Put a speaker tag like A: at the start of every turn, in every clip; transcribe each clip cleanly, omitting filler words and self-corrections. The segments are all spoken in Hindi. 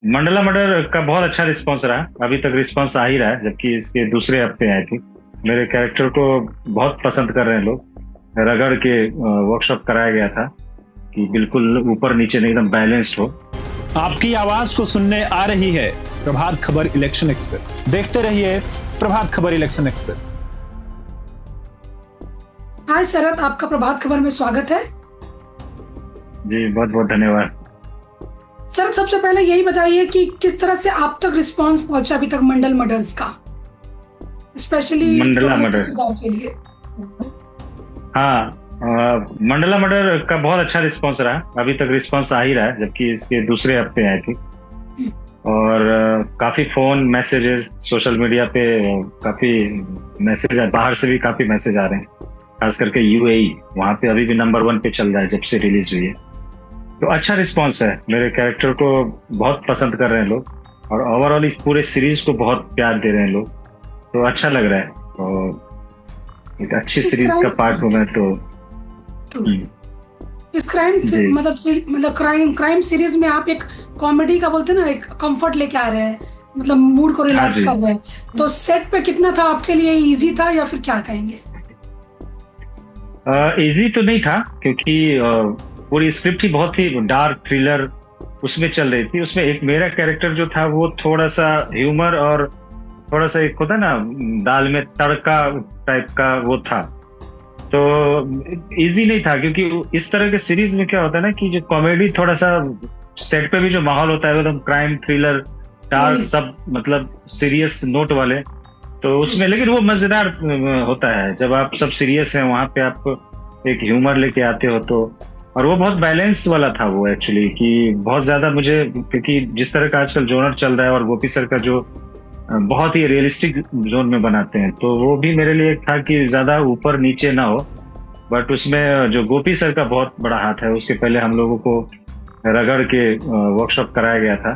A: मंडला मर्डर का बहुत अच्छा रिस्पांस रहा। अभी तक रिस्पांस आ ही रहा है, जबकि इसके दूसरे हफ्ते आए थे। मेरे कैरेक्टर को बहुत पसंद कर रहे हैं लोग। रगड़ के वर्कशॉप कराया गया था कि बिल्कुल ऊपर नीचे नहीं, एकदम बैलेंस्ड हो।
B: आपकी आवाज को सुनने आ रही है प्रभात खबर इलेक्शन एक्सप्रेस। देखते रहिए प्रभात खबर इलेक्शन एक्सप्रेस।
C: हाय शरद, आपका प्रभात खबर में स्वागत है।
A: जी बहुत बहुत धन्यवाद।
C: सर, सबसे पहले यही बताइए कि किस तरह से आप तक रिस्पांस पहुंचा अभी तक मंडल मर्डर्स का, स्पेशली
A: मंडला मर्डर
C: के लिए।
A: हाँ, मंडला मर्डर का बहुत अच्छा रिस्पांस रहा। अभी तक रिस्पांस आ ही रहा है, जबकि इसके दूसरे हफ्ते आए थे। और काफी फोन मैसेजेस, सोशल मीडिया पे काफी मैसेज, बाहर से भी काफी मैसेज आ रहे हैं, खास करके यूएई। वहाँ पे अभी भी नंबर 1 पे चल रहा है जब से रिलीज हुई है। तो अच्छा रिस्पांस है। मेरे कैरेक्टर को बहुत पसंद कर रहे हैं लोग, और ओवरऑल इस पूरे सीरीज को बहुत प्यार दे रहे हैं लोग। तो अच्छा लग रहा है, और एक अच्छी सीरीज का पार्ट हूँ मैं तो।
C: इस क्राइम सीरीज में आप एक कॉमेडी का बोलते हैं ना, एक कंफर्ट लेके आ रहे हैं, मतलब मूड को रिलैक्स कर रहे हैं। तो सेट पे कितना था आपके लिए, इजी था या फिर क्या कहेंगे?
A: इजी तो नहीं था, क्योंकि पूरी स्क्रिप्ट ही बहुत ही डार्क थ्रिलर उसमें चल रही थी। उसमें एक मेरा कैरेक्टर जो था वो थोड़ा सा ह्यूमर और थोड़ा सा एक होता ना दाल में तड़का टाइप का वो था। तो इजी नहीं था, क्योंकि इस तरह के सीरीज में क्या होता है ना कि जो कॉमेडी थोड़ा सा सेट पे भी जो माहौल होता है एकदम क्राइम थ्रिलर डार्क सब, मतलब सीरियस नोट वाले। तो उसमें लेकिन वो मजेदार होता है जब आप सब सीरियस हैं, वहां पे आप एक ह्यूमर लेके आते हो। तो और वो बहुत बैलेंस वाला था वो एक्चुअली, कि बहुत ज्यादा मुझे, क्योंकि जिस तरह का आजकल जोनर चल रहा है और गोपी सर का जो बहुत ही रियलिस्टिक जोन में बनाते हैं, तो वो भी मेरे लिए था कि ज्यादा ऊपर नीचे ना हो। बट उसमें जो गोपी सर का बहुत बड़ा हाथ है, उसके पहले हम लोगों को रगड़ के वर्कशॉप कराया गया था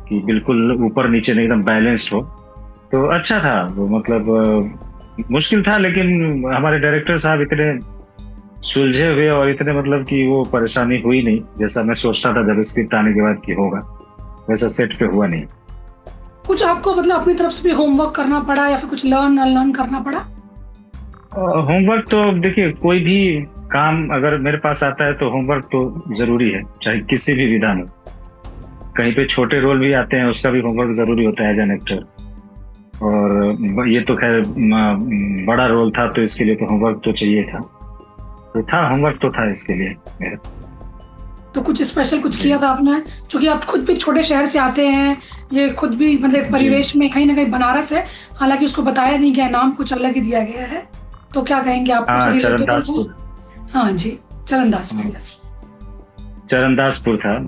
A: कि बिल्कुल ऊपर नीचे नहीं, एकदम बैलेंस्ड हो। तो अच्छा था वो, मतलब मुश्किल था, लेकिन हमारे डायरेक्टर साहब इतने सुलझे हुए और इतने, मतलब कि वो परेशानी हुई नहीं जैसा मैं सोचता था जब स्क्रिप्ट आने के बाद कि होगा, वैसा सेट पे हुआ नहीं।
C: कुछ आपको मतलब अपनी तरफ से भी होमवर्क करना पड़ा या फिर कुछ लर्न करना पड़ा?
A: होमवर्क तो देखिए, कोई भी काम अगर मेरे पास आता है तो होमवर्क तो जरूरी है, चाहे किसी भी विधा में। कहीं पे छोटे रोल भी आते हैं, उसका भी होमवर्क जरूरी होता है एज एन एक्टर। और ये तो खैर बड़ा रोल था, तो इसके लिए तो होमवर्क तो चाहिए था। तो था, होमवर्क तो था इसके लिए मेरा।
C: तो कुछ स्पेशल कुछ किया था आपने, क्योंकि आप खुद भी छोटे शहर से आते हैं, ये खुद भी मतलब परिवेश में कहीं ना कहीं बनारस है, हालांकि उसको बताया नहीं गया, नाम कुछ अलग ही दिया गया है। तो क्या कहेंगे आप?
A: चरणदासपुर।
C: हाँ जी, चरणदासपुर।
A: चरणदासपुर था,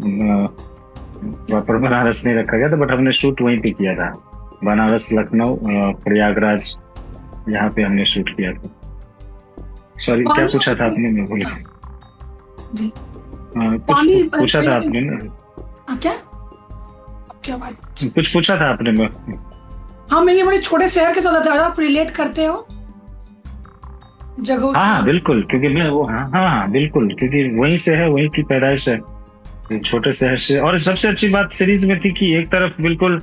A: प्रॉपर बनारस नहीं रखा गया था, बट हमने शूट वहीं पे किया था। बनारस, लखनऊ, प्रयागराज, यहाँ पे हमने शूट किया था। सॉरी, क्या पूछा था आपने? मैं भूल गया। कुछ पूछा था आपने ना?
C: क्या बात?
A: कुछ पूछा था आपने? मैं
C: हाँ, मैं ये बड़े छोटे शहर के तो आप रिलेट करते हो जगह?
A: हाँ बिल्कुल, क्योंकि मैं वो हाँ बिल्कुल, क्योंकि वहीं से है, वहीं की पैदाइश है, छोटे शहर से। और सबसे अच्छी बात सीरीज में थी कि एक तरफ बिल्कुल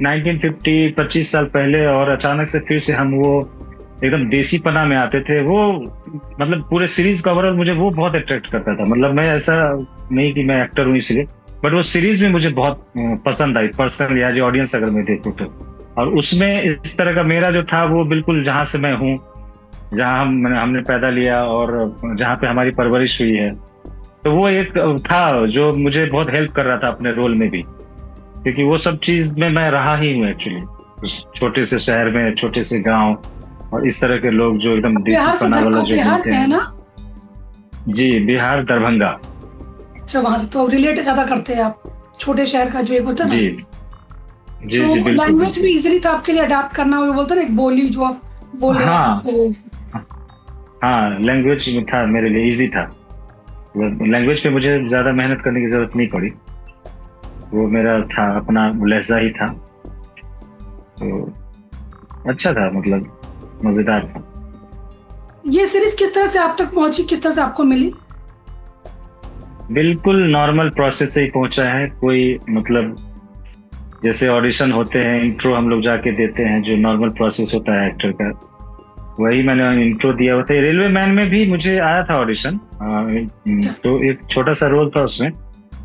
A: 1950 25 साल पहले, और अचानक से फिर से हम वो एकदम देसी पना में आते थे। वो मतलब पूरे सीरीज का ओवरऑल मुझे वो बहुत अट्रैक्ट करता था। मतलब मैं ऐसा नहीं कि मैं एक्टर हूँ इसलिए, बट वो सीरीज में मुझे बहुत पसंद आई पर्सनली, एज ऑडियंस अगर मैं देखूँ तो। और उसमें इस तरह का मेरा जो था वो बिल्कुल जहाँ से मैं हूँ, जहाँ हमने पैदा लिया और जहाँ पे हमारी परवरिश हुई है, तो वो एक था जो मुझे बहुत हेल्प कर रहा था अपने रोल में भी, क्योंकि वो सब चीज में मैं रहा ही हूँ एक्चुअली। उस छोटे से शहर में, छोटे से गांव, और इस तरह के लोग जो एकदम देसी पना वाला जो
C: बिहार है ना? जी,
A: बिहार, दरभंगा।
C: अच्छा, वहां से तो रिलेट ज्यादा करते हैं आप, छोटे शहर का जो एक होता है
A: जी जी
C: तो
A: जी बिल्कुल।
C: लैंग्वेज भी इजीली था आपके लिए अडाप्ट करना, वो बोलते हैं ना एक बोली जो आप बोल रहे हैं।
A: हाँ, लैंग्वेज था मेरे लिए इजी था। लैंग्वेज पे मुझे ज्यादा मेहनत करने की जरूरत नहीं पड़ी, वो मेरा था, अपना लहजा ही था। तो अच्छा था, मतलब मजेदार था।
C: ये सीरीज किस तरह से आप तक पहुंची, किस तरह से आपको मिली?
A: बिल्कुल नॉर्मल प्रोसेस से ही पहुंचा है। कोई मतलब जैसे ऑडिशन होते हैं, इंट्रो हम लोग जाके देते हैं, जो नॉर्मल प्रोसेस होता है एक्टर का, वही मैंने इंट्रो दिया हुआ था। रेलवे मैन में भी मुझे आया था ऑडिशन, तो एक छोटा सा रोल था उसमें,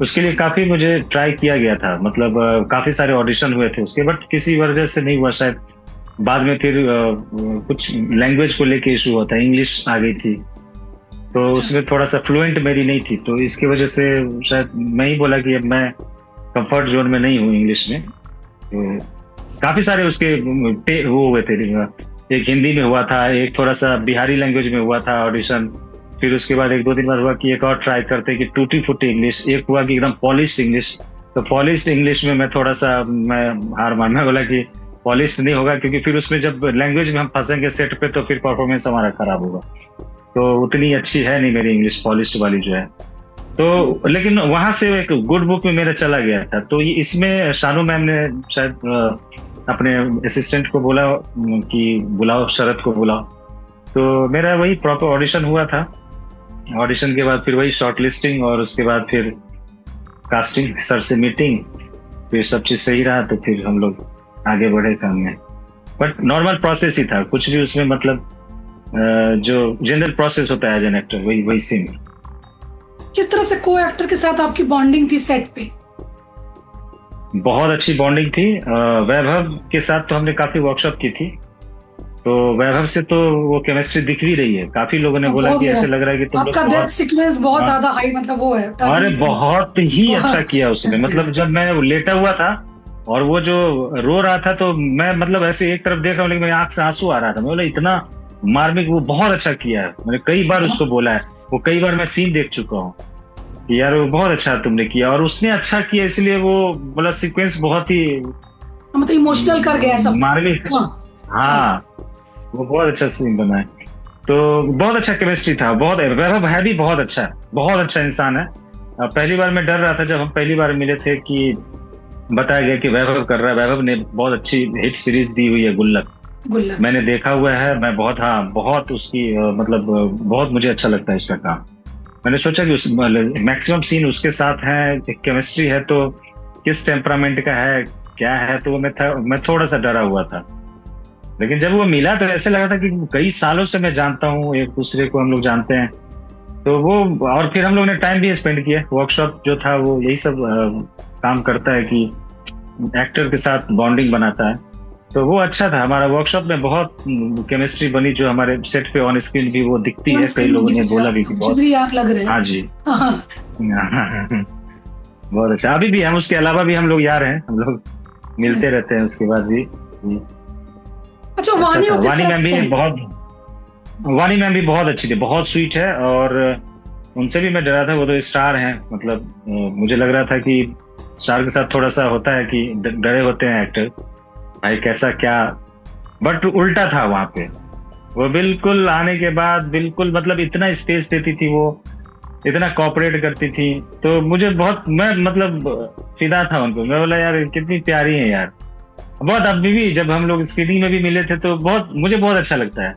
A: उसके लिए काफी मुझे ट्राई किया गया था, मतलब काफी सारे ऑडिशन हुए थे उसके, बट किसी वजह से नहीं हुआ शायद। बाद में फिर कुछ लैंग्वेज को लेके इशू होता है, इंग्लिश आ गई थी तो उसमें थोड़ा सा फ्लुएंट मेरी नहीं थी, तो इसकी वजह से शायद मैं ही बोला कि अब मैं कंफर्ट जोन में नहीं हूँ इंग्लिश में। तो काफी सारे उसके वो हुए थे, एक हिंदी में हुआ था, एक थोड़ा सा बिहारी लैंग्वेज में हुआ था ऑडिशन, फिर उसके बाद 1-2 दिन बाद हुआ कि एक और ट्राई करते कि टूटी फूटी इंग्लिश, एक हुआ कि एकदम पॉलिश्ड इंग्लिश। तो पॉलिश्ड इंग्लिश में मैं थोड़ा सा मैं हार मानना बोला कि पॉलिश्ड नहीं होगा, क्योंकि फिर उसमें जब लैंग्वेज में हम फंसेंगे सेट पे तो फिर परफॉर्मेंस हमारा खराब होगा, तो उतनी अच्छी है नहीं मेरी इंग्लिश पॉलिश्ड वाली जो है। तो लेकिन वहां से एक गुड बुक में मेरा चला गया था। तो ये इसमें शानू मैम ने शायद अपने असिस्टेंट को बोला कि बुलाओ, शरद को बुलाओ, तो मेरा वही प्रॉपर ऑडिशन हुआ था। ऑडिशन के बाद फिर वही शॉर्ट लिस्टिंग और उसके बाद फिर कास्टिंग, सर से मीटिंग, फिर सब चीज सही रहा तो फिर हम लोग आगे बढ़े काम में। बट नॉर्मल प्रोसेस ही था, कुछ भी उसमें मतलब जो जनरल प्रोसेस होता है एज एन एक्टर, वही सेम।
C: किस तरह से को एक्टर के साथ आपकी बॉन्डिंग थी सेट पे?
A: बहुत अच्छी बॉन्डिंग थी। वैभव के साथ तो हमने काफी वर्कशॉप की थी, तो वैभव से तो वो केमिस्ट्री दिख भी रही है। काफी लोगों ने बोला कि ऐसे लग रहा है कि तुम लोग
C: आपका डेथ सीक्वेंस बहुत ज्यादा हाई, मतलब वो है।
A: अरे बहुत ही अच्छा किया उसने, मतलब जब मैं लेटा हुआ था और वो जो रो रहा था तो मैं मतलब ऐसे एक तरफ देख रहा हूँ लेकिन मेरी आंख से आंसू आ रहा था। मैं बोला इतना मार्मिक, वो बहुत अच्छा किया है। मैंने कई बार उसको बोला है, वो कई बार मैं सीन देख चुका हूँ कि यार वो बहुत अच्छा तुमने किया, और उसने अच्छा किया इसलिए वो मतलब सीक्वेंस बहुत ही
C: मतलब इमोशनल कर गया सब
A: मार्मिक। हाँ वो बहुत अच्छा सीन बना है, तो बहुत अच्छा केमिस्ट्री था। बहुत वैभव है भी बहुत अच्छा इंसान है। पहली बार मैं डर रहा था जब हम पहली बार मिले थे कि बताया गया कि वैभव कर रहा है। वैभव ने बहुत अच्छी हिट सीरीज दी हुई है गुल्लक, मैंने देखा हुआ है। मैं बहुत उसकी मतलब बहुत मुझे अच्छा लगता है इसका काम। मैंने सोचा कि उस मैक्सिमम सीन उसके साथ है, केमिस्ट्री है, तो किस टेम्परामेंट का है क्या है, तो मैं थोड़ा सा डरा हुआ था। लेकिन जब वो मिला तो ऐसे लगा था कि कई सालों से मैं जानता हूँ, एक दूसरे को हम लोग जानते हैं, तो वो और फिर हम लोग ने टाइम भी स्पेंड किया। वर्कशॉप जो था वो यही सब काम करता है कि एक्टर के साथ बॉन्डिंग बनाता है, तो वो अच्छा था। हमारा वर्कशॉप में बहुत केमिस्ट्री बनी, जो हमारे सेट पे ऑन स्क्रीन भी वो दिखती है। कई लोगों ने बोला भी कि बहुत
C: लग रहे हैं।
A: हाँ जी बहुत अच्छा। अभी भी हम उसके अलावा भी हम लोग यार हैं, हम लोग मिलते रहते हैं उसके बाद भी।
C: अच्छा, वानी
A: मैम भी बहुत अच्छी थी, बहुत स्वीट है, और उनसे भी मैं डरा था। वो तो स्टार हैं, मतलब मुझे लग रहा था कि स्टार के साथ थोड़ा सा होता है कि डरे होते हैं एक्टर, भाई कैसा क्या, बट उल्टा था वहां पे। वो बिल्कुल आने के बाद बिल्कुल मतलब इतना स्पेस देती थी, वो इतना कोऑपरेट करती थी, तो मुझे बहुत, मैं मतलब फिदा था उनको। मैं बोला यार कितनी प्यारी है यार, बहुत। अभी भी जब हम लोग स्क्रीनिंग में भी मिले थे तो मुझे बहुत अच्छा लगता है।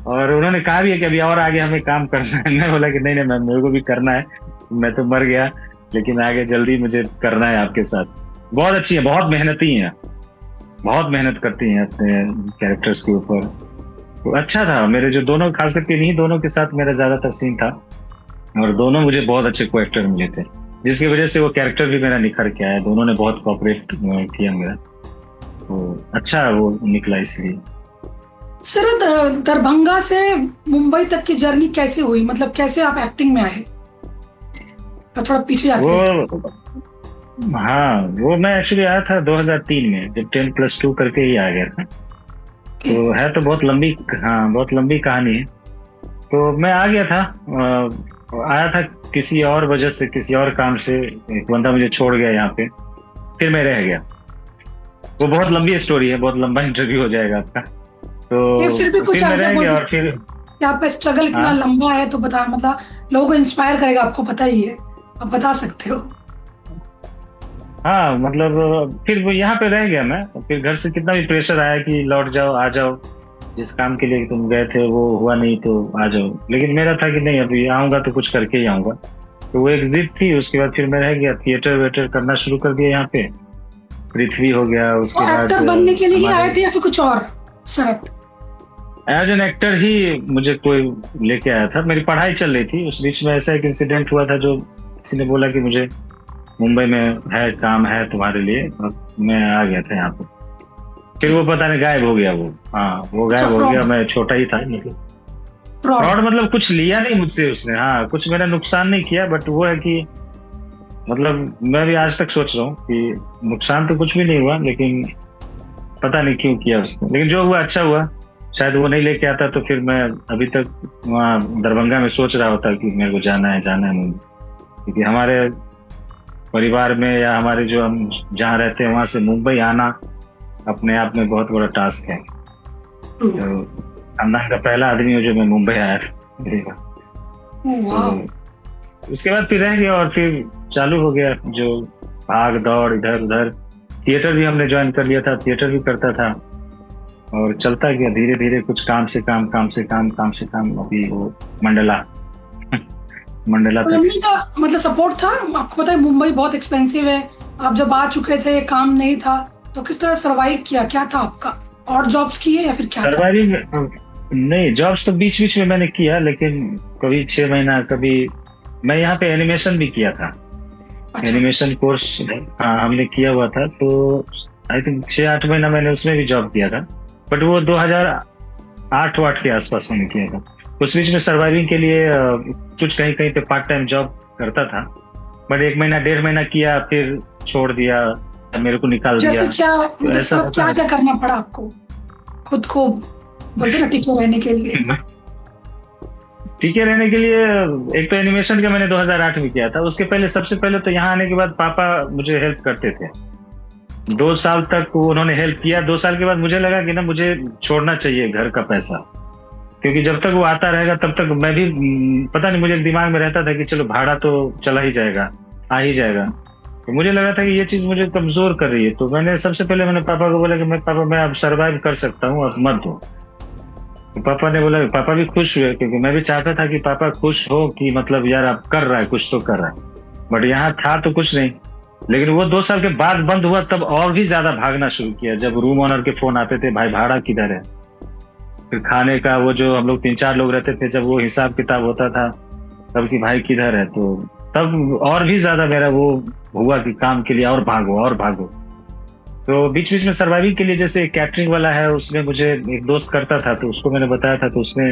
A: और उन्होंने कहा भी है कि अभी और आगे हमें काम करना है। मैं बोला कि नहीं मैम, मेरे को भी करना है, मैं तो मर गया, लेकिन आगे जल्दी मुझे करना है आपके साथ। बहुत अच्छी है, बहुत मेहनती है, बहुत मेहनत करती हैं अपने कैरेक्टर्स के ऊपर। तो अच्छा था। मेरे जो दोनों, खास करके इन्हीं दोनों के साथ मेरा ज्यादातर सीन था, और दोनों मुझे बहुत अच्छे को एक्टर मिले थे, जिसकी वजह से वो कैरेक्टर भी मेरा निखर के आया। दोनों ने बहुत कोऑपरेट किया मेरा, तो अच्छा वो निकला। इसलिए
C: सर, दरभंगा से मुंबई तक की जर्नी कैसे हुई, मतलब कैसे आप एक्टिंग में आए? थोड़ा पीछे आते हैं।
A: हाँ, वो मैं एक्चुअली आया था 2003 में, जब 10+2 करके ही आ गया था। तो है तो बहुत लंबी कहानी है। तो मैं आ गया था, आया था किसी और वजह से, किसी और काम से। एक बंदा मुझे छोड़ गया यहाँ पे, फिर मैं रह गया। वो बहुत लंबी स्टोरी है, बहुत लंबा इंटरव्यू हो जाएगा आपका। तो
C: फिर भी कुछ
A: और फिर
C: आपका स्ट्रगल इतना लंबा है तो बता, मतलब लोगों को इंस्पायर करेगा, आपको पता ही है, आप बता सकते हो।
A: हाँ, मतलब फिर वो यहाँ पे रह गया मैं। फिर घर से कितना भी प्रेशर आया कि लौट जाओ, आ जाओ, जिस काम के लिए तुम गए थे वो हुआ नहीं तो आ जाओ। लेकिन मेरा था कि नहीं, अभी आऊंगा तो कुछ करके ही आऊंगा। तो वो एग्जिट थी। उसके बाद फिर मैं रह गया, थिएटर वेटर करना शुरू कर दिया यहाँ पे। पृथ्वी हो गया, उसके बाद
C: एक्टर बनने के लिए ही आए थे या फिर कुछ और शरत?
A: एज एन एक्टर ही मुझे कोई लेके आया था। मेरी पढ़ाई चल रही थी, उस बीच में ऐसा एक इंसिडेंट हुआ था जो किसी ने बोला कि मुझे मुंबई में है काम है तुम्हारे लिए, और मैं आ गया था यहाँ पे। फिर वो पता नहीं गायब हो गया वो। हाँ, वो गायब हो गया। मैं छोटा ही था, मतलब फ्रॉड मतलब कुछ लिया नहीं मुझसे उसने। हाँ, कुछ मेरा नुकसान नहीं किया, बट वो है कि मतलब मैं भी आज तक सोच रहा हूँ कि नुकसान तो कुछ भी नहीं हुआ, लेकिन पता नहीं क्यों किया उसने। लेकिन जो हुआ अच्छा हुआ। शायद वो नहीं लेके आता तो फिर मैं अभी तक वहाँ दरभंगा में सोच रहा होता कि मेरे को जाना है मुंबई, क्योंकि हमारे परिवार में या हमारे जो हम जहाँ रहते हैं वहाँ से मुंबई आना अपने आप में बहुत बड़ा टास्क है। तो खानदान का पहला आदमी हो जो मैं मुंबई आया था। तो उसके बाद फिर रह गया और फिर चालू हो गया जो भाग दौड़ इधर उधर। थिएटर भी हमने ज्वाइन कर लिया था, थिएटर भी करता था और चलता गया धीरे धीरे, कुछ काम से काम अभी वो मंडला
C: फैमिली का मतलब सपोर्ट था? आपको पता है मुंबई बहुत एक्सपेंसिव है, आप जब आ चुके थे काम नहीं था तो किस तरह सरवाइव किया? क्या था आपका? और जॉब्स किए या फिर क्या
A: सरवाइव? नहीं, जॉब्स तो बीच बीच में मैंने किया, लेकिन कभी 6 महीना, कभी मैं यहाँ पे एनिमेशन भी किया था। अच्छा। एनिमेशन कोर्स हमने किया हुआ था, तो आई थिंक 6-8 महीना मैंने उसमें भी जॉब किया था, बट वो 2008 के आसपास मैंने किया था। उस बीच में सर्वाइविंग के लिए कुछ कहीं पे पार्ट टाइम जॉब करता था, बट 1 महीना 1.5 महीना किया, फिर छोड़ दिया, मेरे को निकाल दिया।
C: जैसे क्या करना पड़ा आपको खुद को बोलते ना टिके रहने के लिए?
A: टिके रहने के लिए एक तो एनिमेशन का मैंने 2008 में किया था। उसके पहले, सबसे पहले तो यहाँ आने के बाद पापा मुझे हेल्प करते थे। 2 साल तक उन्होंने हेल्प किया। 2 साल के बाद मुझे लगा कि ना मुझे छोड़ना चाहिए घर का पैसा, क्योंकि जब तक वो आता रहेगा तब तक मैं भी पता नहीं, मुझे दिमाग में रहता था कि चलो भाड़ा तो चला ही जाएगा, आ ही जाएगा। तो मुझे लगा था कि ये चीज मुझे कमजोर कर रही है। तो मैंने सबसे पहले मैंने पापा को बोला कि पापा मैं अब सर्वाइव कर सकता हूँ, अब मत दो। तो पापा ने बोला, पापा भी खुश हुए, क्योंकि मैं भी चाहता था कि पापा खुश हो कि मतलब यार अब कर रहा है, कुछ तो कर रहा है। बट यहाँ था तो कुछ नहीं। लेकिन वो 2 साल के बाद बंद हुआ, तब और भी ज्यादा भागना शुरू किया। जब रूम ऑनर के फोन आते थे, भाई भाड़ा किधर है, फिर खाने का वो जो हम लोग 3-4 लोग रहते थे, जब वो हिसाब किताब होता था तब कि भाई किधर है, तो तब और भी ज्यादा मेरा वो हुआ कि काम के लिए और भागो। तो बीच बीच में सर्वाइविंग के लिए, जैसे कैटरिंग वाला है, उसमें मुझे एक दोस्त करता था, तो उसको मैंने बताया था, तो उसने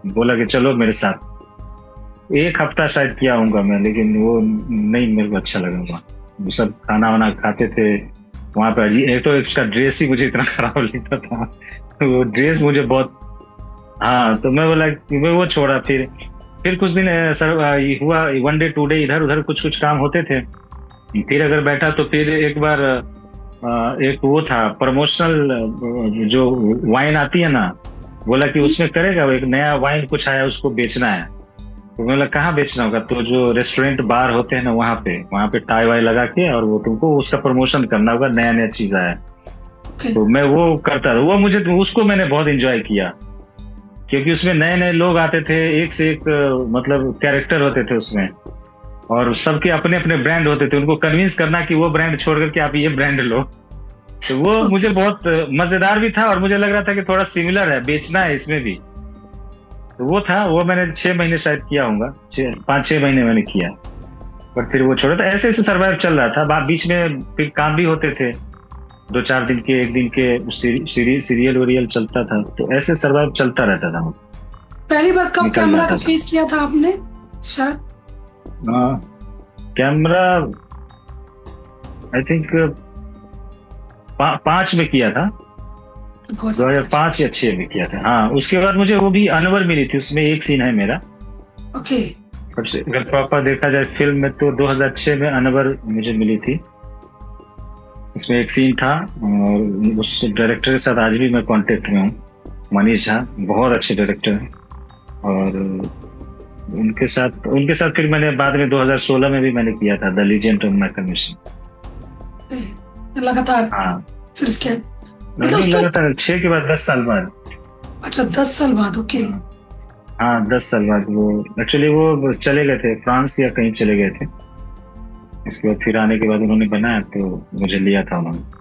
A: बोला कि चलो मेरे साथ। 1 हफ्ता शायद किया होऊंगा मैं, लेकिन वो नहीं मेरे को अच्छा लगा। वो सब खाना वाना खाते थे वहाँ पे। एक तो इसका ड्रेस ही मुझे इतना खराब लगता था, वो ड्रेस मुझे बहुत। हाँ, तो मैं बोला कि मैं वो छोड़ा। फिर कुछ दिन हुआ, 1 डे 2 डे इधर उधर कुछ काम होते थे। फिर अगर बैठा तो फिर एक बार एक वो था प्रमोशनल जो वाइन आती है ना, बोला कि उसमें करेगा, वो एक नया वाइन कुछ आया, उसको बेचना है। तो बोला कहाँ बेचना होगा? तो जो रेस्टोरेंट बार होते हैं ना, वहाँ पे टाई वाई लगा के, और वो तुमको उसका प्रमोशन करना होगा, नया चीज आया। तो मैं वो करता था। वो मुझे, उसको मैंने बहुत एंजॉय किया, क्योंकि उसमें नए लोग आते थे, एक से एक मतलब कैरेक्टर होते थे उसमें, और सबके अपने अपने ब्रांड होते थे। उनको कन्विंस करना कि वो ब्रांड छोड़ करके आप ये ब्रांड लो, तो वो मुझे बहुत मजेदार भी था, और मुझे लग रहा था कि थोड़ा सिमिलर है, बेचना है इसमें भी। तो वो था, वो मैंने 6 महीने शायद किया होगा, 5-6 महीने मैंने किया, पर फिर वो छोड़ा था। ऐसे सर्वाइव चल रहा था। बीच में फिर काम भी होते थे, 2-4 दिन के, 1 दिन के सीरियल वरियल चलता था, तो ऐसे सर्वाइव चलता रहता था।
C: पहली बार कब कैमरा का फेस किया था आपने शरद?
A: कैमरा आई थिंक 5 में किया था, 2005 या 6 में किया था। हाँ, उसके बाद मुझे वो भी अनवर मिली थी, उसमें एक सीन है मेरा।
C: ओके।
A: सबसे अगर प्रॉपर देखा जाए फिल्म में, तो 2006 में अनवर मुझे मिली थी। इसमें एक सीन था, और उस डायरेक्टर के साथ आज भी मैं कांटेक्ट में हूँ, मनीष झा, बहुत अच्छे डायरेक्टर हैं। और उनके साथ फिर मैंने बाद में 2016 में भी मैंने किया था, the legend of Michael mission.
C: लगातार?
A: हाँ,
C: फिर इसके
A: लगातार 6 के बाद 10 साल बाद।
C: अच्छा, 10 साल बाद। ओके।
A: हाँ, 10 साल बाद। वो एक्चुअली वो चले गए थे, फ्रांस या कहीं चले गए थे, उसके बाद फिर आने के बाद उन्होंने बनाया तो मुझे लिया था उन्होंने।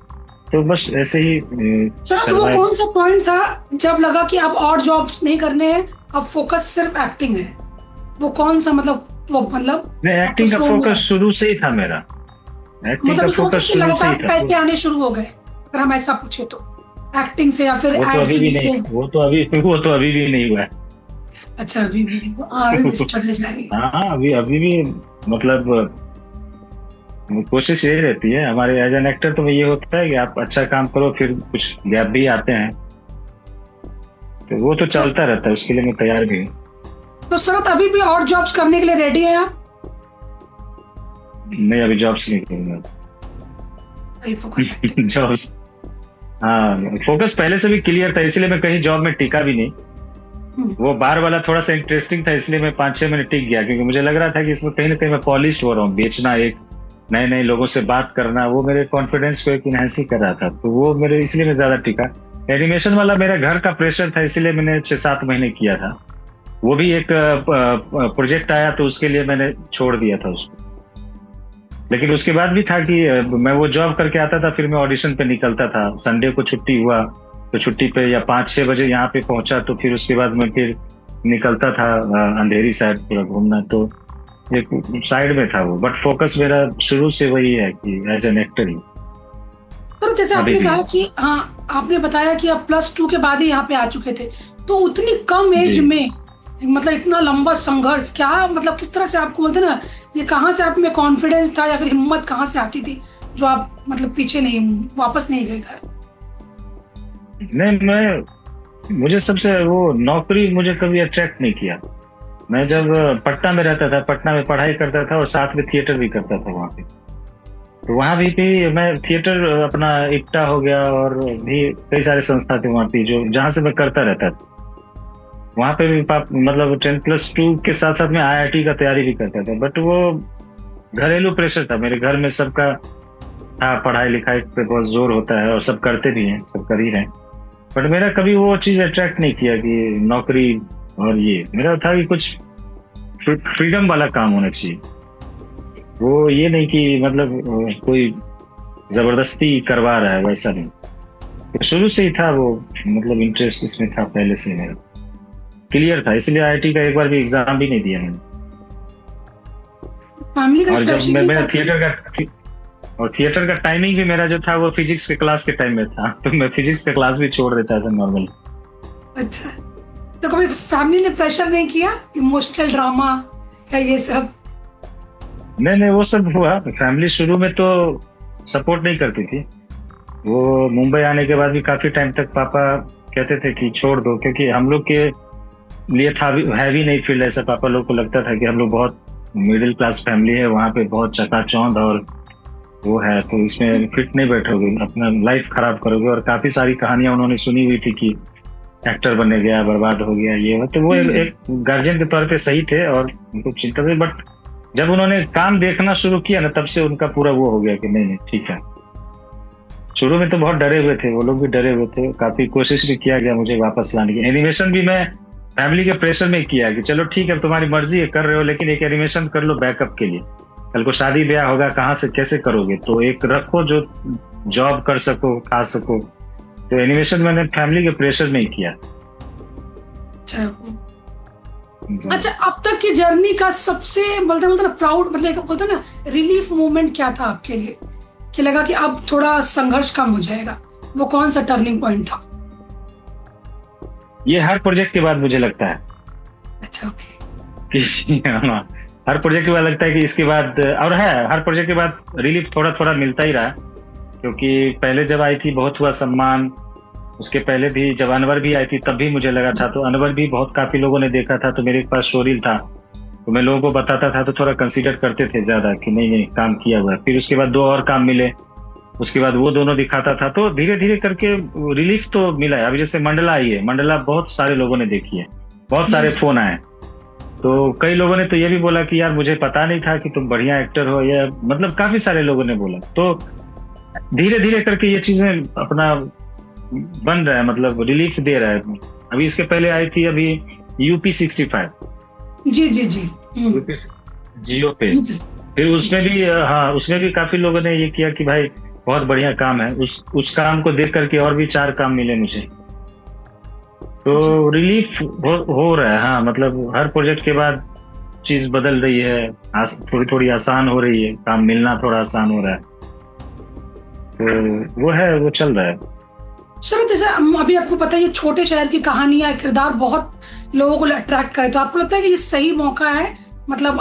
A: तो बस ऐसे ही
C: सर, तो वो कौन सा पॉइंट था जब लगा कि अब और जॉब्स नहीं करने हैं, अब फोकस सिर्फ एक्टिंग है? वो कौन सा मतलब
A: नहीं, एक्टिंग का फोकस शुरू से ही था मेरा। एक्टिंग का फोकस शुरू से ही था।
C: पैसे आने शुरू हो गए अगर हम ऐसा पूछे तो, एक्टिंग से या फिर
A: वो तो अभी भी नहीं, वो तो अभी भी नहीं हुआ है।
C: अच्छा, अभी भी नहीं हुआ, अभी भी स्ट्रगल जारी है।
A: हाँ, अभी भी मतलब कोशिश यही रहती है हमारे एज एन एक्टर, तो ये होता है कि आप अच्छा काम करो, फिर कुछ गैप भी आते हैं, तो वो तो चलता रहता है, उसके लिए मैं तैयार भी हूँ।
C: तो सर, अभी भी और जॉब्स करने के लिए रेडी हैं आप?
A: नहीं, अभी जॉब्स नहीं करूँगा। जॉब्स, हाँ, फोकस पहले से भी क्लियर था, इसलिए मैं कहीं जॉब में टिका भी नहीं। वो बार वाला थोड़ा सा इंटरेस्टिंग था, इसलिए मैं 5-6 महीने टिक गया, क्योंकि मुझे लग रहा था कि इसमें कहीं ना कहीं मैं पॉलिश हो रहा हूँ। बेचना, एक नए नए लोगों से बात करना, वो मेरे कॉन्फिडेंस को एक इनहेंस ही कर रहा था, तो वो मेरे, इसलिए मैं ज्यादा टिका। एनिमेशन वाला मेरा घर का प्रेशर था, इसलिए मैंने 6-7 महीने किया था। वो भी एक प्रोजेक्ट आया तो उसके लिए मैंने छोड़ दिया था उसको। लेकिन उसके बाद भी था कि मैं वो जॉब करके आता था, फिर मैं ऑडिशन पे निकलता था। संडे को छुट्टी हुआ तो छुट्टी पे या 5-6 बजे यहाँ पे पहुंचा, तो फिर उसके बाद मैं फिर निकलता था अंधेरी साइड पूरा घूमना, तो एक साइड में था वो। बट फोकस मेरा शुरू से वही है कि एज एन एक्टर ही।
C: तो जैसे आपने कहा कि हाँ, आपने बताया कि आप +2 के बाद ही यहाँ पे आ चुके थे, तो उतनी कम एज में मतलब इतना लंबा संघर्ष, क्या मतलब किस तरह से आपको बोलते ना, ये कहाँ से आप में कॉन्फिडेंस था या फिर हिम्मत कहाँ से आती थी जो आप मतलब पीछे नहीं, वापस नहीं गए घर?
A: नहीं, मुझे सबसे वो नौकरी मुझे कभी अट्रैक्ट नहीं किया। मैं जब पटना में रहता था, पटना में पढ़ाई करता था और साथ में थिएटर भी करता था वहाँ पे, तो वहाँ भी मैं थिएटर अपना इक्टा हो गया और भी कई सारे संस्था थे वहाँ पे जो जहाँ से मैं करता रहता था। वहाँ पे भी मतलब 10+2 के साथ साथ मैं IIT का तैयारी भी करता था। बट वो घरेलू प्रेशर था, मेरे घर में सबका था, पढ़ाई लिखाई पे बहुत जोर होता है और सब करते भी हैं, सब कर ही रहे हैं। बट मेरा कभी वो चीज़ अट्रैक्ट नहीं किया कि नौकरी, और ये मेरा था कि कुछ फ्रीडम वाला काम होना चाहिए। वो ये नहीं कि मतलब कोई जबरदस्ती करवा रहा है, वैसा नहीं। तो शुरू से ही था वो, मतलब इंटरेस्ट इसमें था पहले से मेरा, क्लियर था, इसलिए IIT का एक बार भी एग्जाम भी नहीं दिया मैंने। और जब मेरा थिएटर का टाइमिंग भी मेरा जो था वो फिजिक्स के क्लास के टाइम में था, तो मैं फिजिक्स का क्लास भी छोड़ देता था नॉर्मली।
C: अच्छा, तो कभी फैमिली ने प्रेशर नहीं किया, इमोशनल ड्रामा या ये सब?
A: नहीं, वो सब हुआ। फैमिली शुरू में तो सपोर्ट नहीं करती थी। वो मुंबई आने के बाद भी काफी टाइम तक पापा कहते थे कि छोड़ दो, क्योंकि हम लोग के लिए था हैवी नहीं फील्ड ऐसा। पापा लोग को लगता था कि हम लोग बहुत मिडिल क्लास फैमिली है, वहाँ पे बहुत चकाचौंध और वो है, तो इसमें फिट नहीं बैठोगे, अपना लाइफ खराब करोगे। और काफी सारी कहानियां उन्होंने सुनी हुई थी कि एक्टर बनने गया, बर्बाद हो गया, ये हो। तो वो एक गार्जियन के तौर पे सही थे और उनको चिंता थी। बट जब उन्होंने काम देखना शुरू किया ना, तब से उनका पूरा वो हो गया कि नहीं ठीक है। शुरू में तो बहुत डरे हुए थे, वो लोग भी डरे हुए थे, काफी कोशिश भी किया गया मुझे वापस लाने की। एनिमेशन भी मैं फैमिली के प्रेशर में किया कि चलो ठीक है, तुम्हारी मर्जी है, कर रहे हो, लेकिन एक एनिमेशन कर लो बैकअप के लिए, कल को शादी ब्याह होगा, कहाँ से कैसे करोगे, तो एक रखो जो जॉब कर सको, खा सको। तो एनिमेशन मैंने फैमिली के प्रेशर में ही किया।
C: अच्छा, अब तक की जर्नी का सबसे बोलते ना प्राउड, मतलब बोलते ना रिलीफ मोमेंट क्या था आपके लिए, कि लगा कि अब थोड़ा संघर्ष कम हो जाएगा? वो कौन सा टर्निंग पॉइंट था?
A: ये हर प्रोजेक्ट के बाद मुझे लगता है।
C: अच्छा, ओके।
A: हर प्रोजेक्ट के बाद लगता है कि इसके बाद, और है, हर प्रोजेक्ट के बाद रिलीफ थोड़ा थोड़ा मिलता ही रहा। क्योंकि पहले जब आई थी बहुत हुआ सम्मान, उसके पहले भी जब अनवर भी आई थी तब भी मुझे लगा था, तो अनवर भी बहुत काफी लोगों ने देखा था, तो मेरे पास शोरील था, तो मैं लोगों को बताता था, तो थोड़ा कंसीडर करते थे ज्यादा कि नहीं काम किया हुआ है। फिर उसके बाद 2 और काम मिले, उसके बाद वो दोनों दिखाता था, तो धीरे धीरे करके रिलीफ तो मिला है। अभी जैसे मंडला आई है, मंडला बहुत सारे लोगों ने देखी है, बहुत सारे फोन आए, तो कई लोगों ने तो ये भी बोला कि यार मुझे पता नहीं था कि तुम बढ़िया एक्टर हो, या मतलब काफी सारे लोगों ने बोला। तो धीरे धीरे करके ये चीजें अपना बन रहा है, मतलब रिलीफ दे रहा है। अभी इसके पहले आई थी अभी UP 65।
C: जी
A: यूपी जियो पे, फिर उसमें भी हाँ, उसमें भी काफी लोगों ने ये किया कि भाई बहुत बढ़िया काम है, उस काम को देख करके और भी 4 काम मिले मुझे। तो
C: जी
A: रिलीफ हो रहा है। हाँ, मतलब हर प्रोजेक्ट के बाद चीज बदल रही है, थोड़ी थोड़ी आसान हो रही है, काम मिलना थोड़ा आसान हो रहा है, तो वो है, वो चल रहा है।
C: सर, जैसे अभी आपको पता है ये छोटे शहर की कहानियां, किरदार बहुत लोगों को अट्रैक्ट करे, तो आपको लगता है कि ये सही मौका है, मतलब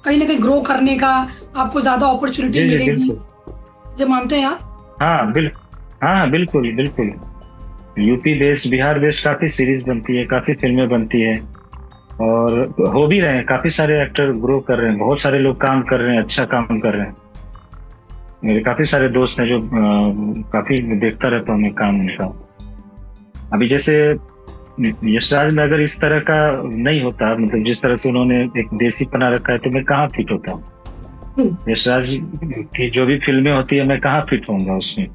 C: कहीं ना कहीं ग्रो करने का, आपको ज्यादा अपॉर्चुनिटी
A: जी जी
C: मिलेगी,
A: बिल्कुल।
C: ये मानते हैं आप?
A: हाँ हाँ बिल्कुल बिल्कुल। यूपी बेस्ड, बिहार बेस्ड काफी सीरीज बनती है, काफी फिल्में बनती है, और हो भी रहे हैं, काफी सारे एक्टर ग्रो कर रहे हैं, बहुत सारे लोग काम कर रहे हैं, अच्छा काम कर रहे हैं। मेरे काफी सारे दोस्त हैं जो काफी देखता रहता हूँ मैं काम उनका। अभी जैसे यशराज में अगर इस तरह का नहीं होता, मतलब जिस तरह से उन्होंने एक देसी पना रखा है, तो मैं कहाँ फिट होता हूँ। यशराज की जो भी फिल्में होती है, मैं कहाँ फिट होऊंगा उसमें,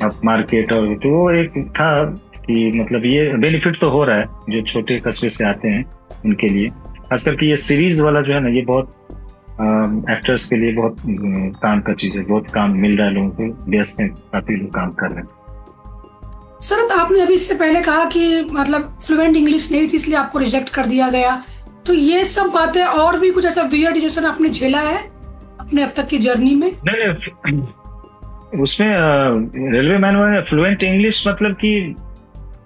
A: अप मार्केट। और तो वो एक था कि मतलब ये बेनिफिट तो हो रहा है जो छोटे कस्बे से आते हैं उनके लिए, खास करके ये सीरीज वाला जो है ना, ये बहुत एक्टर्स के लिए बहुत काम का चीज है, बहुत काम मिल रहा है लोगों को, व्यस्त हैं, काफी लोग काम कर रहे हैं।
C: सर, आपने अभी इससे पहले कहा कि मतलब फ्लुएंट इंग्लिश नहीं थी इसलिए आपको रिजेक्ट कर दिया गया, तो ये सब बातें और भी कुछ ऐसा वियर्ड जैसा आपने झेला है अपने अब तक की जर्नी में?
A: नहीं, उसमें रेलवे मैन में फ्लुएंट इंग्लिश मतलब कि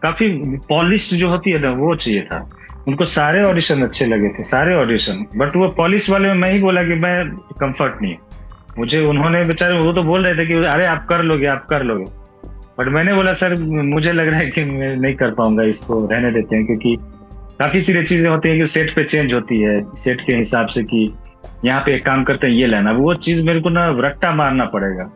A: काफी पॉलिश जो होती है ना, वो चाहिए था उनको। सारे ऑडिशन अच्छे लगे थे, सारे ऑडिशन, बट वो पॉलिश वाले में मैं ही बोला कि मैं कंफर्ट नहीं है मुझे। उन्होंने बेचारे वो तो बोल रहे थे कि अरे आप कर लोगे, आप कर लोगे, बट मैंने बोला सर मुझे लग रहा है कि मैं नहीं कर पाऊंगा, इसको रहने देते हैं, क्योंकि काफी सारी चीजें होती हैं कि सेट पे चेंज होती है, सेट के हिसाब से कि यहाँ पे एक काम करते हैं ये लाना, वो चीज मेरे को ना रट्टा मारना पड़ेगा।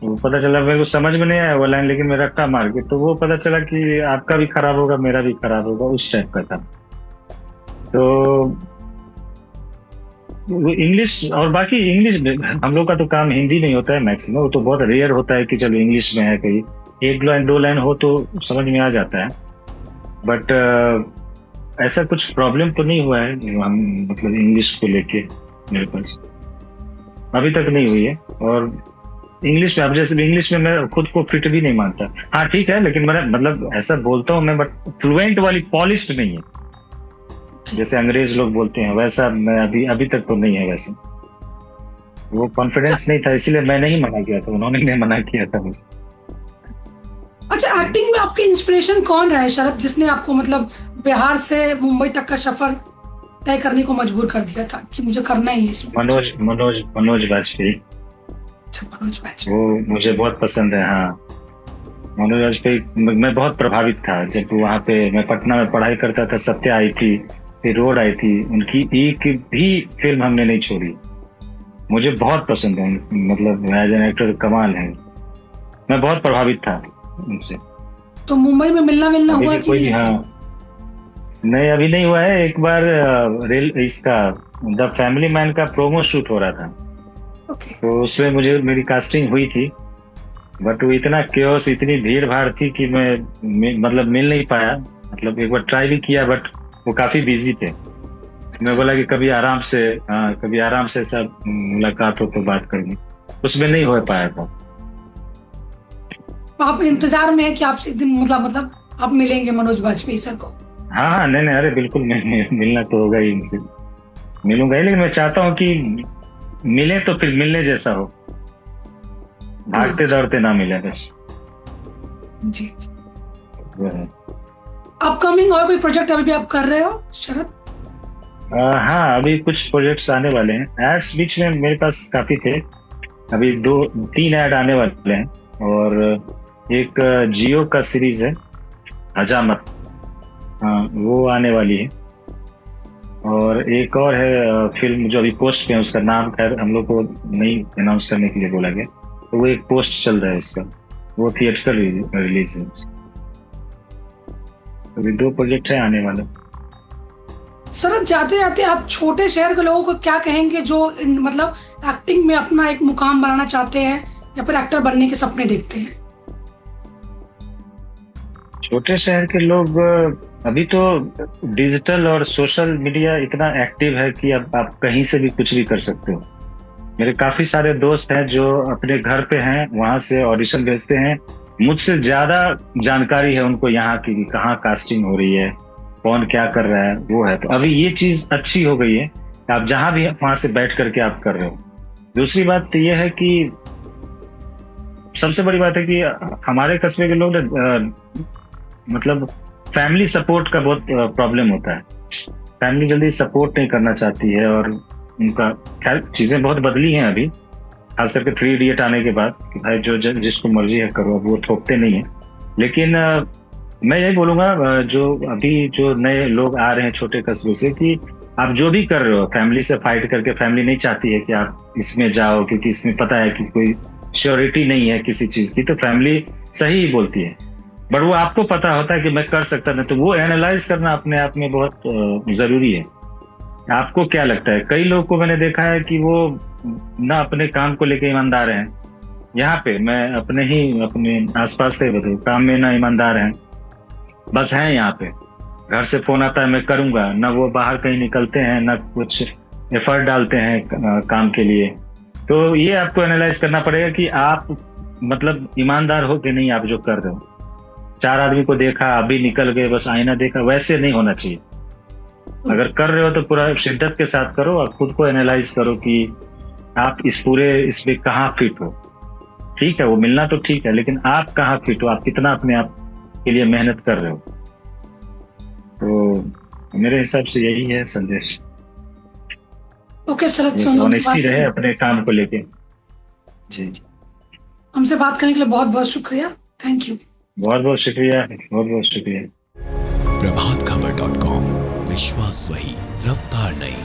A: वो पता चला, मेरे को समझ में नहीं आया वो लाइन, लेकिन मैं रट्टा मार के, तो वो पता चला कि आपका भी खराब होगा, मेरा भी खराब होगा, उस टाइप का था। तो इंग्लिश और बाकी इंग्लिश, हम लोग का तो काम हिंदी में ही होता है मैक्सिमम, वो तो बहुत रेयर होता है कि चलो इंग्लिश में है, कहीं 1 लाइन 2 लाइन हो तो समझ में आ जाता है, बट ऐसा कुछ प्रॉब्लम तो नहीं हुआ है हम, मतलब इंग्लिश को लेके मेरे पास अभी तक नहीं हुई है। और इंग्लिश में, अब जैसे इंग्लिश में मैं खुद को फिट भी नहीं मानता। हाँ ठीक है, लेकिन मैं मतलब ऐसा बोलता हूँ मैं, बट फ्लुएंट वाली पॉलिश्ड नहीं है जैसे अंग्रेज लोग बोलते हैं, वैसा मैं अभी तक तो नहीं है वैसे। वो कॉन्फिडेंस नहीं था, इसीलिए मैं नहीं मना किया था, उन्होंने नहीं मना किया था मुझे।
C: अच्छा, एक्टिंग में आपकी इंस्पिरेशन कौन रहा है शरद, जिसने आपको मतलब बिहार से मुंबई तक का सफर तय करने को मजबूर कर दिया था कि मुझे करना ही है इसमें?
A: मनोज वाजपेयी।
C: अच्छा, मनोज वाजपेयी।
A: वो मुझे बहुत पसंद है। हाँ, मनोज वाजपेयी, मैं बहुत प्रभावित था जब वहाँ पे मैं पटना में पढ़ाई करता था, सत्या आई थी, फिर रोड आई थी, उनकी एक भी फिल्म हमने नहीं छोड़ी। मुझे बहुत पसंद है, मतलब एज एन एक्टर कमाल है, मैं बहुत प्रभावित था उनसे।
C: तो मुंबई में मिलना हुआ कि नहीं?
A: हाँ नहीं, अभी नहीं हुआ है। एक बार रेल इसका द फैमिली मैन का प्रोमो शूट हो रहा था,
C: ओके।
A: तो उसमें मेरी कास्टिंग हुई थी, बट वो इतना केओस, इतनी भीड़ भाड़ थी कि मैं मतलब मिल नहीं पाया। मतलब एक बार ट्राई भी किया, बट वो काफी बिजी थे। मैं बोला कि कभी आराम से सब मुलाकात हो तो बात करेंगे, उसमें नहीं हो पाया था।
C: आप इंतजार में है कि आपसे एक दिन मतलब आप मिलेंगे मनोज वाजपेयी सर को?
A: हाँ नहीं, अरे बिल्कुल, मिलना तो होगा ही, इनसे मिलूंगा ही, लेकिन मैं चाहता हूँ कि मिले तो फिर मिलने जैसा हो, भागते दौड़ते ना मिले बस।
C: जी। अपकमिंग और कोई प्रोजेक्ट अभी भी आप कर रहे हो शरद?
A: हाँ, अभी कुछ प्रोजेक्ट्स आने वाले हैं। एड्स बीच में मेरे पास काफी थे, अभी 2-3 ऐड आने वाले हैं, और एक जियो का सीरीज है हजामत, हाँ वो आने वाली है, और एक और है फिल्म जो अभी पोस्ट पे है, उसका नाम खैर हम लोग को नहीं अनाउंस करने के लिए बोला गया, तो वो एक पोस्ट चल रहा है उसका, वो थिएटर रिलीज है। अभी 2 प्रोजेक्ट है आने वाले।
C: सर, जाते जाते आप छोटे शहर के लोगों को क्या कहेंगे जो मतलब एक्टिंग में अपना एक मुकाम बनाना चाहते हैं या फिर एक्टर बनने के सपने देखते हैं?
A: छोटे शहर के लोग अभी तो डिजिटल और सोशल मीडिया इतना एक्टिव है कि अब आप कहीं से भी कुछ भी कर सकते हो। मेरे काफी सारे दोस्त हैं जो अपने घर पे हैं, वहां से ऑडिशन भेजते हैं। मुझसे ज्यादा जानकारी है उनको यहाँ की कि कहाँ कास्टिंग हो रही है, कौन क्या कर रहा है, वो है। तो अभी ये चीज अच्छी हो गई है, आप जहां भी वहां से बैठ करके आप कर रहे हो। दूसरी बात ये है कि सबसे बड़ी बात है कि हमारे कस्बे के लोग मतलब फैमिली सपोर्ट का बहुत प्रॉब्लम होता है। फैमिली जल्दी सपोर्ट नहीं करना चाहती है और उनका खैर चीजें बहुत बदली हैं अभी, खास करके 3 इडियट आने के बाद कि भाई जो जिसको मर्जी है करो, अब वो थोपते नहीं है। लेकिन मैं यही बोलूंगा जो अभी जो नए लोग आ रहे हैं छोटे कस्बे से कि आप जो भी कर रहे हो फैमिली से फाइट करके, फैमिली नहीं चाहती है कि आप इसमें जाओ क्योंकि इसमें पता है कि कोई श्योरिटी नहीं है किसी चीज की, तो फैमिली सही ही बोलती है। बट वो आपको पता होता है कि मैं कर सकता नहीं, तो वो एनालाइज करना अपने आप में बहुत जरूरी है। आपको क्या लगता है? कई लोगों को मैंने देखा है कि वो ना अपने काम को लेके ईमानदार हैं। यहाँ पे मैं अपने आसपास का ही बताऊँ, काम में ना ईमानदार हैं, बस हैं यहाँ पे। घर से फोन आता है मैं करूंगा, ना वो बाहर कहीं निकलते हैं, ना कुछ एफर्ट डालते हैं काम के लिए। तो ये आपको एनालाइज करना पड़ेगा कि आप मतलब ईमानदार हो कि नहीं आप जो कर रहे हो। 4 आदमी को देखा अभी निकल गए, बस आईना देखा, वैसे नहीं होना चाहिए। अगर कर रहे हो तो पूरा शिद्दत के साथ करो और खुद को एनालाइज करो कि आप इसमें कहाँ फिट हो। ठीक है वो मिलना तो ठीक है, लेकिन आप कहाँ फिट हो, आप कितना अपने आप के लिए मेहनत कर रहे हो। तो मेरे हिसाब से यही है संदेश।
C: ओके शरद सोनू,
A: ऑनेस्टी रहे अपने काम को लेके। जी
C: हमसे बात करने के लिए बहुत बहुत शुक्रिया। Thank you.
A: बहुत बहुत शुक्रिया, बहुत बहुत शुक्रिया।
D: प्रभातखबर.com, विश्वास वही, रफ्तार नहीं।